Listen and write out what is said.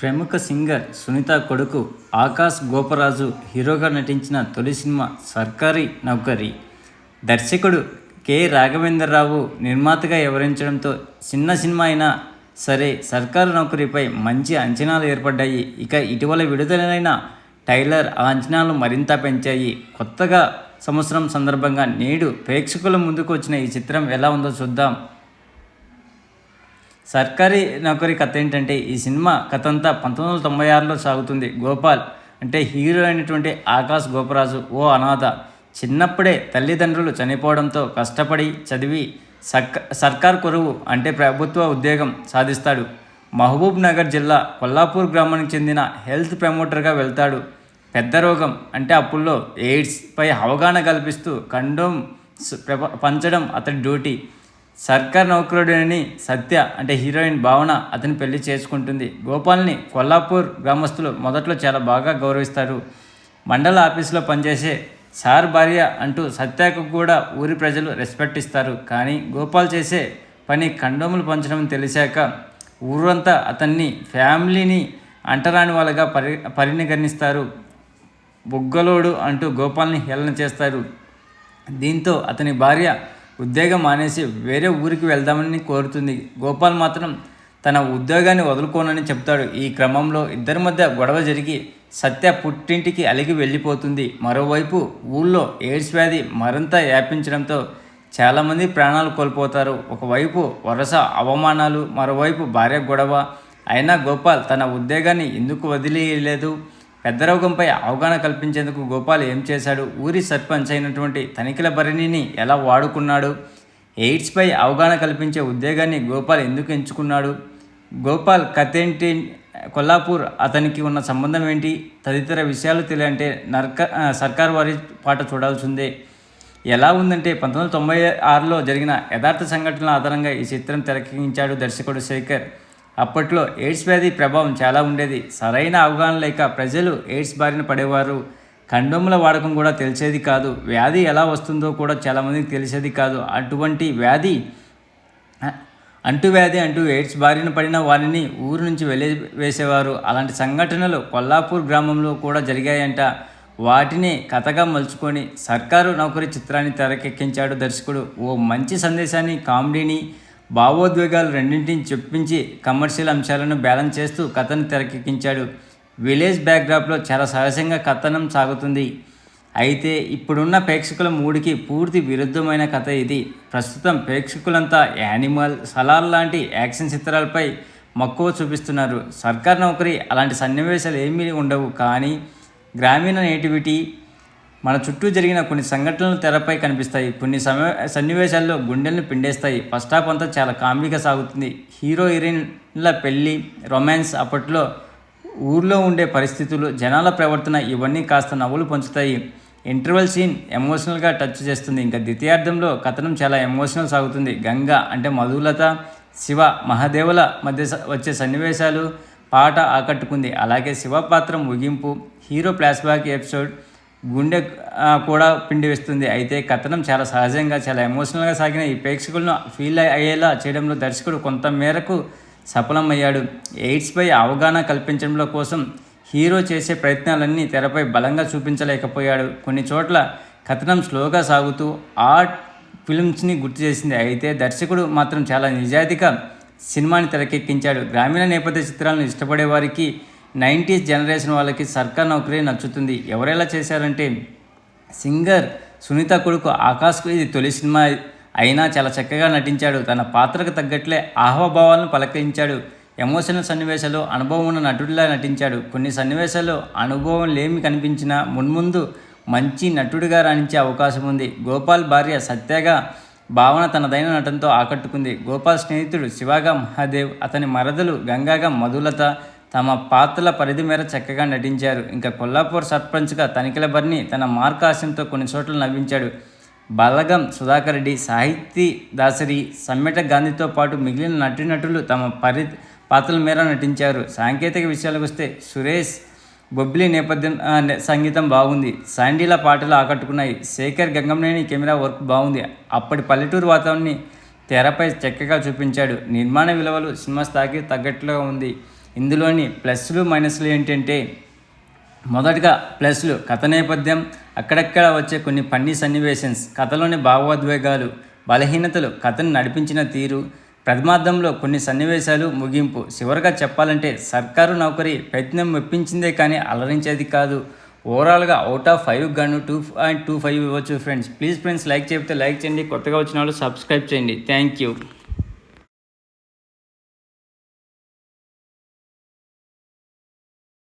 ప్రముఖ సింగర్ సునీత కొడుకు ఆకాష్ గోపరాజు హీరోగా నటించిన తొలి సినిమా సర్కారీ నౌకరీ. దర్శకుడు కె రాఘవేంద్రరావు నిర్మాతగా వ్యవహరించడంతో చిన్న సినిమా అయినా సరే సర్కారు నౌకరీపై మంచి అంచనాలు ఏర్పడ్డాయి. ఇక ఇటీవల విడుదలైన ట్రైలర్ ఆ అంచనాలు మరింత పెంచాయి. కొత్తగా సంవత్సరం సందర్భంగా నేడు ప్రేక్షకుల ముందుకు వచ్చిన ఈ చిత్రం ఎలా ఉందో చూద్దాం. సర్కారీ నౌకరీ కథ ఏంటంటే, ఈ సినిమా కథ అంతా 1996లో సాగుతుంది. గోపాల్ అంటే హీరో అయినటువంటి ఆకాష్ గోపరాజు ఓ అనాథ. చిన్నప్పుడే తల్లిదండ్రులు చనిపోవడంతో కష్టపడి చదివి సర్కార్ కొరువు అంటే ప్రభుత్వ ఉద్యోగం సాధిస్తాడు. మహబూబ్ నగర్ జిల్లా కొల్లాపూర్ గ్రామానికి చెందిన హెల్త్ ప్రమోటర్గా వెళ్తాడు. పెద్ద రోగం అంటే అప్పుల్లో ఎయిడ్స్ పై అవగాహన కల్పిస్తూ కండోమ్స్ పంచడం అతడి డ్యూటీ. సర్కార్ నౌకరుడని సత్య అంటే హీరోయిన్ భావన అతని పెళ్లి చేసుకుంటుంది. గోపాల్ని కొల్లాపూర్ గ్రామస్తులు మొదట్లో చాలా బాగా గౌరవిస్తారు. మండల ఆఫీసులో పనిచేసే సార్ భార్య అంటూ సత్యకు కూడా ఊరి ప్రజలు రెస్పెక్ట్ ఇస్తారు. కానీ గోపాల్ చేసే పని కండోములు పంచడం తెలిసాక ఊరంతా అతన్ని ఫ్యామిలీని అంటరాని వాళ్ళగా పరిగణిస్తారు. బుగ్గలోడు అంటూ గోపాల్ని హేళన చేస్తారు. దీంతో అతని భార్య ఉద్యోగం మానేసి వేరే ఊరికి వెళ్దామని కోరుతుంది. గోపాల్ మాత్రం తన ఉద్యోగాన్ని వదులుకోనని చెప్తాడు. ఈ క్రమంలో ఇద్దరి మధ్య గొడవ జరిగి సత్య పుట్టింటికి అలిగి వెళ్ళిపోతుంది. మరోవైపు ఊళ్ళో ఎయిడ్స్ వ్యాధి మరింత వ్యాపించడంతో చాలామంది ప్రాణాలు కోల్పోతారు. ఒకవైపు వరుస అవమానాలు, మరోవైపు భార్య గొడవ. అయినా గోపాల్ తన ఉద్యోగాన్ని ఎందుకు వదిలేయలేదు? పెద్ద రోగంపై అవగాహన కల్పించేందుకు గోపాల్ ఏం చేశాడు? ఊరి సర్పంచ్ అయినటువంటి తనిఖీల భరణిని ఎలా వాడుకున్నాడు? ఎయిడ్స్పై అవగాహన కల్పించే ఉద్యోగాన్ని గోపాల్ ఎందుకు ఎంచుకున్నాడు? గోపాల్ కథ ఏంటి? కొల్లాపూర్ అతనికి ఉన్న సంబంధం ఏంటి? తదితర విషయాలు తెలియంటే సర్కార్ వారి పాట చూడాల్సిందే. ఎలా ఉందంటే, 1996లో జరిగిన యథార్థ సంఘటనల ఆధారంగా ఈ చిత్రం తెరకెక్కించాడు దర్శకుడు శేఖర్. అప్పట్లో ఎయిడ్స్ వ్యాధి ప్రభావం చాలా ఉండేది. సరైన అవగాహన లేక ప్రజలు ఎయిడ్స్ బారిన పడేవారు. కండోముల వాడకం కూడా తెలిసేది కాదు. వ్యాధి ఎలా వస్తుందో కూడా చాలామందికి తెలిసేది కాదు. అటువంటి వ్యాధి అంటువ్యాధి అంటూ ఎయిడ్స్ బారిన పడిన వారిని ఊరు నుంచి వేసేవారు. అలాంటి సంఘటనలు కొల్లాపూర్ గ్రామంలో కూడా జరిగాయంట. వాటిని కథగా మలుచుకొని సర్కారు నౌకరీ చిత్రాన్ని తెరకెక్కించాడు దర్శకుడు. ఓ మంచి సందేశాన్ని, కామెడీని, భావోద్వేగాలు రెండింటిని చెప్పించి కమర్షియల్ అంశాలను బ్యాలెన్స్ చేస్తూ కథను తెరకెక్కించాడు. విలేజ్ బ్యాక్డ్రాప్లో చాలా సహజంగా కథనం సాగుతుంది. అయితే ఇప్పుడున్న ప్రేక్షకుల మూడికి పూర్తి విరుద్ధమైన కథ ఇది. ప్రస్తుతం ప్రేక్షకులంతా యానిమల్, సలార్ లాంటి యాక్షన్ చిత్రాలపై మక్కువ చూపిస్తున్నారు. సర్కార్ నౌకరీ అలాంటి సన్నివేశాలు ఏమీ ఉండవు. కానీ గ్రామీణ నేటివిటీ, మన చుట్టూ జరిగిన కొన్ని సంఘటనలు తెరపై కనిపిస్తాయి. కొన్ని సన్నివేశాల్లో గుండెలను పిండేస్తాయి. ఫస్ట్ హాఫ్ అంతా చాలా కామెడీగా సాగుతుంది. హీరో హీరోయిన్ల పెళ్ళి, రొమాన్స్, అప్పట్లో ఊర్లో ఉండే పరిస్థితులు, జనాల ప్రవర్తన ఇవన్నీ కాస్త నవ్వులు పంచుతాయి. ఇంటర్వెల్ సీన్ ఎమోషనల్గా టచ్ చేస్తుంది. ఇంకా ద్వితీయార్థంలో కథనం చాలా ఎమోషనల్ సాగుతుంది. గంగ అంటే మధులత, శివ, మహాదేవుల మధ్య వచ్చే సన్నివేశాలు, పాట ఆకట్టుకుంది. అలాగే శివ పాత్ర ముగింపు, హీరో ఫ్లాష్ బ్యాక్ ఎపిసోడ్ గుండె కూడా పిండి వేస్తుంది. అయితే కథనం చాలా సహజంగా, చాలా ఎమోషనల్గా సాగిన ఈ ప్రేక్షకులను ఫీల్ అయ్యేలా చేయడంలో దర్శకుడు కొంత మేరకు సఫలమయ్యాడు. ఎయిడ్స్పై అవగాహన కల్పించడంలో కోసం హీరో చేసే ప్రయత్నాలన్నీ తెరపై బలంగా చూపించలేకపోయాడు. కొన్ని చోట్ల కథనం స్లోగా సాగుతూ ఆర్ట్ ఫిల్మ్స్ని గుర్తు చేసింది. అయితే దర్శకుడు మాత్రం చాలా నిజాయితీగా సినిమాని తెరకెక్కించాడు. గ్రామీణ నేపథ్య చిత్రాలను ఇష్టపడే వారికి, 90s జనరేషన్ వాళ్ళకి సర్కార్ నౌకరీ నచ్చుతుంది. ఎవరెలా చేశారంటే, సింగర్ సునీత కొడుకు ఆకాష్కు ఇది తొలి సినిమా అయినా చాలా చక్కగా నటించాడు. తన పాత్రకు తగ్గట్లే ఆహ్వభావాలను పలకరించాడు. ఎమోషనల్ సన్నివేశాలు అనుభవం ఉన్న నటుడిలా నటించాడు. కొన్ని సన్నివేశాల్లో అనుభవం లేమి కనిపించినా మున్ముందు మంచి నటుడిగా రాణించే అవకాశం ఉంది. గోపాల్ భార్య సత్యగా భావన తనదైన నటనతో ఆకట్టుకుంది. గోపాల్ స్నేహితుడు శివగా మహాదేవ్, అతని మరదలు గంగాగా మధులత తమ పాత్రల పరిధి మేర చక్కగా నటించారు. ఇంకా కొల్లాపూర్ సర్పంచ్గా తనిఖీల భరణి తన మార్కాశంతో కొన్ని చోట్ల నవ్వించాడు. బలగం సుధాకర్ రెడ్డి, సాహితీ దాసరి, సమ్మెట గాంధీతో పాటు మిగిలిన నటీనటులు తమ పాత్రల మేర నటించారు. సాంకేతిక విషయాలకు వస్తే సురేష్ బొబ్బిలి నేపథ్యం సంగీతం బాగుంది. శాండీల పాటలు ఆకట్టుకున్నాయి. శేఖర్ గంగంనేని కెమెరా వర్క్ బాగుంది. అప్పటి పల్లెటూరు వాతావరణాన్ని తెరపై చక్కగా చూపించాడు. నిర్మాణ విలువలు సినిమా స్థాయికి తగ్గట్టుగా ఉంది. ఇందులోని ప్లస్లు మైనస్లు ఏంటంటే మొదటగా ప్లస్లు కథ నేపథ్యం, అక్కడక్కడ వచ్చే కొన్ని ఫన్నీ సన్నివేషన్స్, కథలోని భావోద్వేగాలు, బలహీనతలు, కథను నడిపించిన తీరు, ప్రథమార్థంలో కొన్ని సన్నివేశాలు, ముగింపు. చివరగా చెప్పాలంటే సర్కారు నౌకరీ ప్రయత్నం మెప్పించిందే కానీ అలరించేది కాదు. ఓవరాల్గా అవుట్ ఆఫ్ 5 గాను 2.25 ఇవ్వచ్చు ఫ్రెండ్స్. ప్లీజ్ ఫ్రెండ్స్ లైక్ చెప్తే లైక్ చేయండి, కొత్తగా వచ్చిన వాళ్ళు సబ్స్క్రైబ్ చేయండి. Thank you.